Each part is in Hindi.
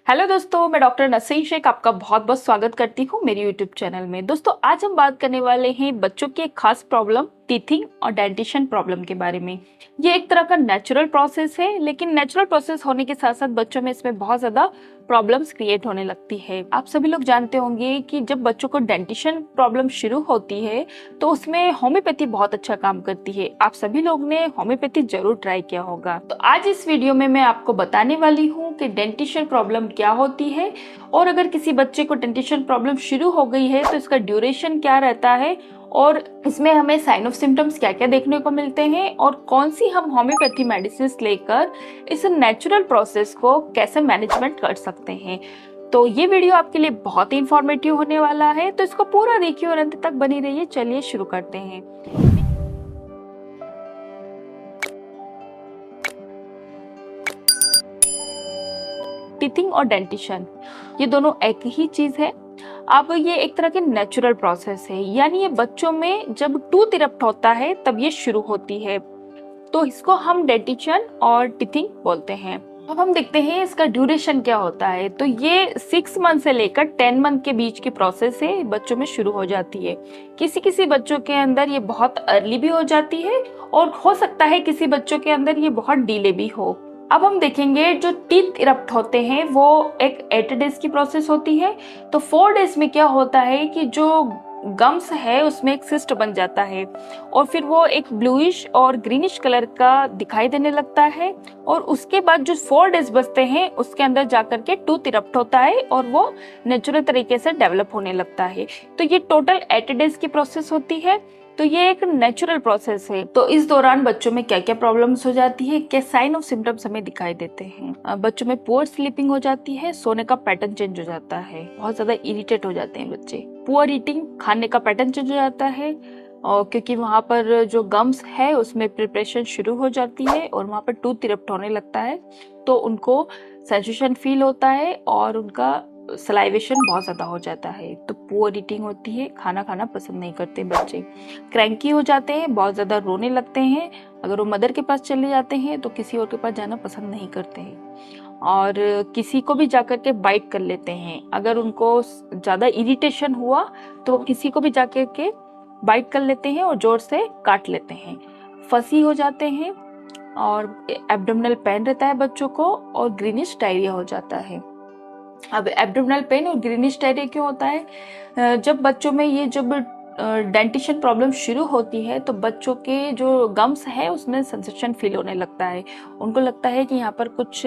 हेलो दोस्तों, मैं डॉक्टर नसीम शेख आपका बहुत बहुत स्वागत करती हूँ मेरे यूट्यूब चैनल में। दोस्तों, आज हम बात करने वाले हैं बच्चों की एक खास प्रॉब्लम टीथिंग और डेंटिशन प्रॉब्लम के बारे में। ये एक तरह का नेचुरल प्रोसेस है, लेकिन नेचुरल प्रोसेस होने के साथ साथ बच्चों में इसमें बहुत ज़्यादा प्रॉब्लम्स क्रिएट होने लगती है। आप सभी लोग जानते होंगे कि जब बच्चों को डेंटिशन प्रॉब्लम शुरू होती है तो उसमें होम्योपैथी बहुत अच्छा काम करती है। आप सभी लोग ने होम्योपैथी जरूर ट्राई किया होगा। तो आज इस वीडियो में मैं आपको बताने वाली हूँ कि डेंटिशन प्रॉब्लम क्या होती है, और अगर किसी बच्चे को डेंटिशन प्रॉब्लम शुरू हो गई है तो इसका ड्यूरेशन क्या रहता है, और इसमें हमें साइन ऑफ सिम्टम्स क्या क्या देखने को मिलते हैं, और कौन सी हम होम्योपैथी मेडिसिन लेकर इस नेचुरल प्रोसेस को कैसे मैनेजमेंट कर सकते हैं। तो ये वीडियो आपके लिए बहुत ही इंफॉर्मेटिव होने वाला है, तो इसको पूरा देखिए और अंत तक बनी रहिए। चलिए शुरू करते हैं। टीथिंग और डेंटिशन ये दोनों एक ही चीज है। अब ये एक तरह के नेचुरल प्रोसेस है, यानी ये बच्चों में जब टूथ इरप्ट होता है तब ये शुरू होती है, तो इसको हम डेंटिशन और टीथिंग बोलते हैं। अब हम देखते हैं इसका ड्यूरेशन क्या होता है। तो ये 6 मंथ से लेकर 10 मंथ के बीच की प्रोसेस है, बच्चों में शुरू हो जाती है। किसी किसी बच्चों के अंदर ये बहुत अर्ली भी हो जाती है, और हो सकता है किसी बच्चों के अंदर ये बहुत डिले भी हो। अब हम देखेंगे जो टीथ इरप्ट होते हैं वो एक 8 डेज की प्रोसेस होती है। तो 4 डेज में क्या होता है कि जो गम्स है उसमें एक सिस्ट बन जाता है, और फिर वो एक ब्लूइश और ग्रीनिश कलर का दिखाई देने लगता है, और उसके बाद जो 4 डेज बचते हैं उसके अंदर जाकर के टूथ इरप्ट होता है और वो नेचुरल तरीके से डेवलप होने लगता है। तो ये टोटल 8 डेज की प्रोसेस होती है। तो ये एक नेचुरल प्रोसेस है। तो इस दौरान बच्चों में क्या क्या प्रॉब्लम्स हो जाती है, क्या साइन ऑफ सिम्टम्स हमें दिखाई देते हैं। बच्चों में पुअर स्लीपिंग हो जाती है, सोने का पैटर्न चेंज हो जाता है, बहुत ज्यादा इरिटेट हो जाते हैं बच्चे। पुअर ईटिंग, खाने का पैटर्न चेंज हो जाता है, और क्योंकि वहाँ पर जो गम्स है उसमें प्रिपरेशन शुरू हो जाती है और वहाँ पर टूथ इरप्ट होने लगता है, तो उनको सेंसेशन फील होता है और उनका सलाइवेशन बहुत ज़्यादा हो जाता है। तो पुअर ईटिंग होती है, खाना खाना पसंद नहीं करते बच्चे। क्रैंकी हो जाते हैं, बहुत ज़्यादा रोने लगते हैं। अगर वो मदर के पास चले जाते हैं तो किसी और के पास जाना पसंद नहीं करते हैं, और किसी को भी जाकर के बाइट कर लेते हैं। अगर उनको ज़्यादा इरिटेशन हुआ तो किसी को भी जाकर के बाइट कर लेते हैं और जोर से काट लेते हैं। फंसी हो जाते हैं, और एब्डोमिनल पेन रहता है बच्चों को, और ग्रीनिश डायरिया हो जाता है। अब एब्डोमिनल पेन और ग्रीनिश डायरिया क्यों होता है? जब बच्चों में ये जब डेंटिशन प्रॉब्लम शुरू होती है तो बच्चों के जो गम्स है उसमें सेंसेशन फील होने लगता है। उनको लगता है कि यहाँ पर कुछ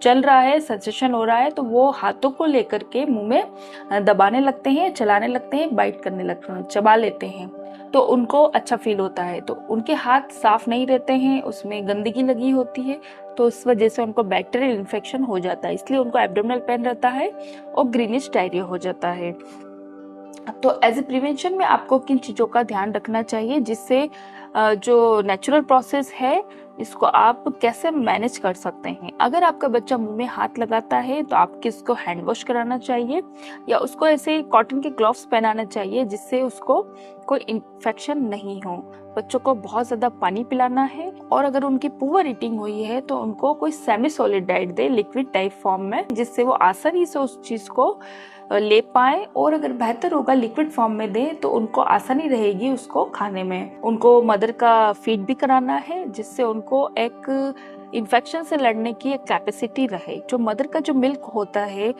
चल रहा है, सेंसेशन हो रहा है, तो वो हाथों को लेकर के मुंह में दबाने लगते हैं, चलाने लगते हैं, बाइट करने लगते हैं, चबा लेते हैं, तो उनको अच्छा फील होता है। तो उनके हाथ साफ नहीं रहते हैं, उसमें गंदगी लगी होती है, तो इस वजह से उनको बैक्टीरियल इन्फेक्शन हो जाता है, इसलिए उनको एब्डोमिनल पेन रहता है और ग्रीनिश डायरिया हो जाता है। तो एज ए प्रिवेंशन में आपको किन चीज़ों का ध्यान रखना चाहिए, जिससे जो नेचुरल प्रोसेस है इसको आप कैसे मैनेज कर सकते हैं। अगर आपका बच्चा मुंह में हाथ लगाता है तो आपको इसको हैंड वॉश कराना चाहिए, या उसको ऐसे कॉटन के ग्लव्स पहनाना चाहिए जिससे उसको कोई इन्फेक्शन नहीं हो। बच्चों को बहुत ज़्यादा पानी पिलाना है, और अगर उनकी पुअर ईटिंग हुई है तो उनको कोई सेमी सॉलिड डाइट दे, लिक्विड टाइप फॉर्म में, जिससे वो आसानी से उस चीज़ को ले पाए, और अगर बेहतर होगा लिक्विड फॉर्म में दे तो उनको आसानी रहेगी उसको खाने में। उनको मदर का फीड भी कराना है, जिससे उनको एक इन्फेक्शन से लड़ने की एक कैपेसिटी रहे। जो मदर का जो मिल्क होता है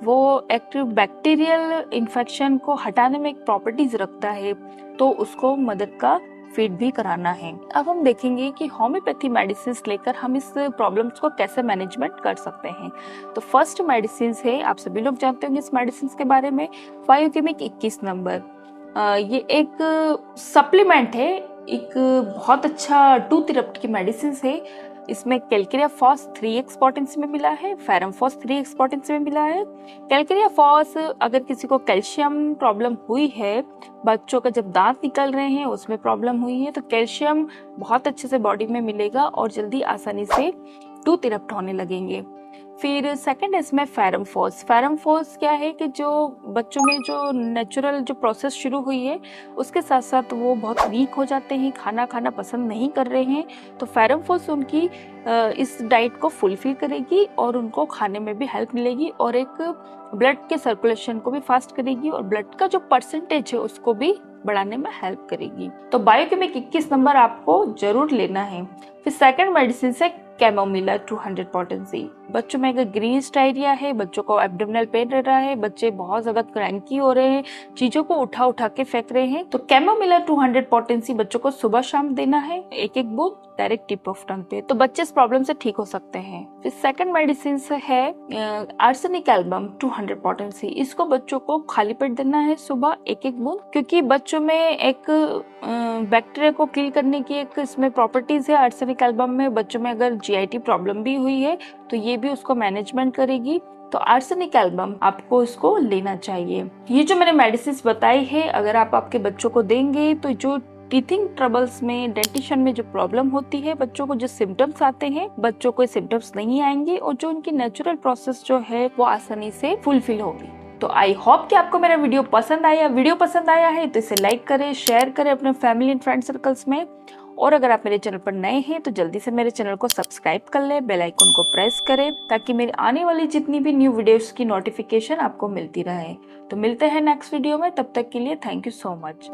वो एक बैक्टीरियल इन्फेक्शन को हटाने में एक प्रॉपर्टीज रखता है, तो उसको मदर का फीड भी कराना है। अब हम देखेंगे कि होम्योपैथी मेडिसिन लेकर हम इस प्रॉब्लम्स को कैसे मैनेजमेंट कर सकते हैं। तो फर्स्ट मेडिसिन है, आप सभी लोग जानते होंगे इस मेडिसिन के बारे में, बायोकेमिक 21 नंबर। ये एक सप्लीमेंट है, एक बहुत अच्छा टूथ इरप्ट की मेडिसिन है। इसमें कैलकेरिया फॉस 3x पोटेंसी में मिला है, फेरम फॉस 3x पोटेंसी में मिला है। कैलकेरिया फॉस, अगर किसी को कैल्शियम प्रॉब्लम हुई है, बच्चों का जब दांत निकल रहे हैं उसमें प्रॉब्लम हुई है, तो कैल्शियम बहुत अच्छे से बॉडी में मिलेगा और जल्दी आसानी से टूथ इरप्ट होने लगेंगे। फिर सेकंड है इसमें फेरम फोर्स। फेरम फोर्स क्या है कि जो बच्चों में जो नेचुरल जो प्रोसेस शुरू हुई है उसके साथ साथ वो बहुत वीक हो जाते हैं, खाना खाना पसंद नहीं कर रहे हैं, तो फेरम फोर्स उनकी इस डाइट को फुलफिल करेगी और उनको खाने में भी हेल्प मिलेगी और एक ब्लड के सर्कुलेशन को भी फास्ट करेगी और ब्लड का जो परसेंटेज है उसको भी बढ़ाने में हेल्प करेगी। तो बायोकेमिक 21 नंबर आपको जरूर लेना है। फिर सेकंड मेडिसिन है कैमोमिला 200 पोटेंसी। बच्चों में अगर ग्रीनिश डायरिया है, बच्चों को एब्डोमिनल पेन रह रहा है, बच्चे बहुत ज्यादा क्रैंकी हो रहे हैं, चीजों को उठा उठा के फेंक रहे हैं, तो कैमोमिला 200 पोटेंसी बच्चों को सुबह शाम देना है, एक एक बूंद डायरेक्ट टिप ऑफ टंग पे, तो बच्चे इस प्रॉब्लम से ठीक हो सकते हैं। फिर सेकंड मेडिसिन है आर्सेनिक एल्बम 200 पोटेंसी। इसको बच्चों को खाली पेट देना है सुबह एक एक बूंद, क्योंकि बच्चों में एक बैक्टीरिया को किल करने की एक इसमें प्रॉपर्टीज है आर्सेनिक एल्बम में। बच्चों में अगर जीआईटी प्रॉब्लम भी हुई है तो ये भी उसको मैनेजमेंट करेगी, तो आर्सेनिक एल्बम आपको इसको लेना चाहिए। ये जो मैंने मेडिसिन बताई है अगर आप आपके बच्चों को देंगे तो जो टीथिंग ट्रबल्स में, डेंटिशन में जो प्रॉब्लम होती है, बच्चों को जो सिम्टम्स आते हैं बच्चों को सिम्टम्स नहीं आएंगे और जो उनकी नेचुरल प्रोसेस जो है वो आसानी से फुलफिल होगी। तो आई होप कि आपको मेरा वीडियो पसंद आया है तो इसे लाइक करें, शेयर करें अपने फैमिली एंड फ्रेंड सर्कल्स में, और अगर आप मेरे चैनल पर नए हैं तो जल्दी से मेरे चैनल को सब्सक्राइब कर लें, बेल आइकन को प्रेस करें ताकि मेरी आने वाली जितनी भी न्यू वीडियोस की नोटिफिकेशन आपको मिलती रहे। तो मिलते हैं नेक्स्ट वीडियो में, तब तक के लिए थैंक यू सो मच।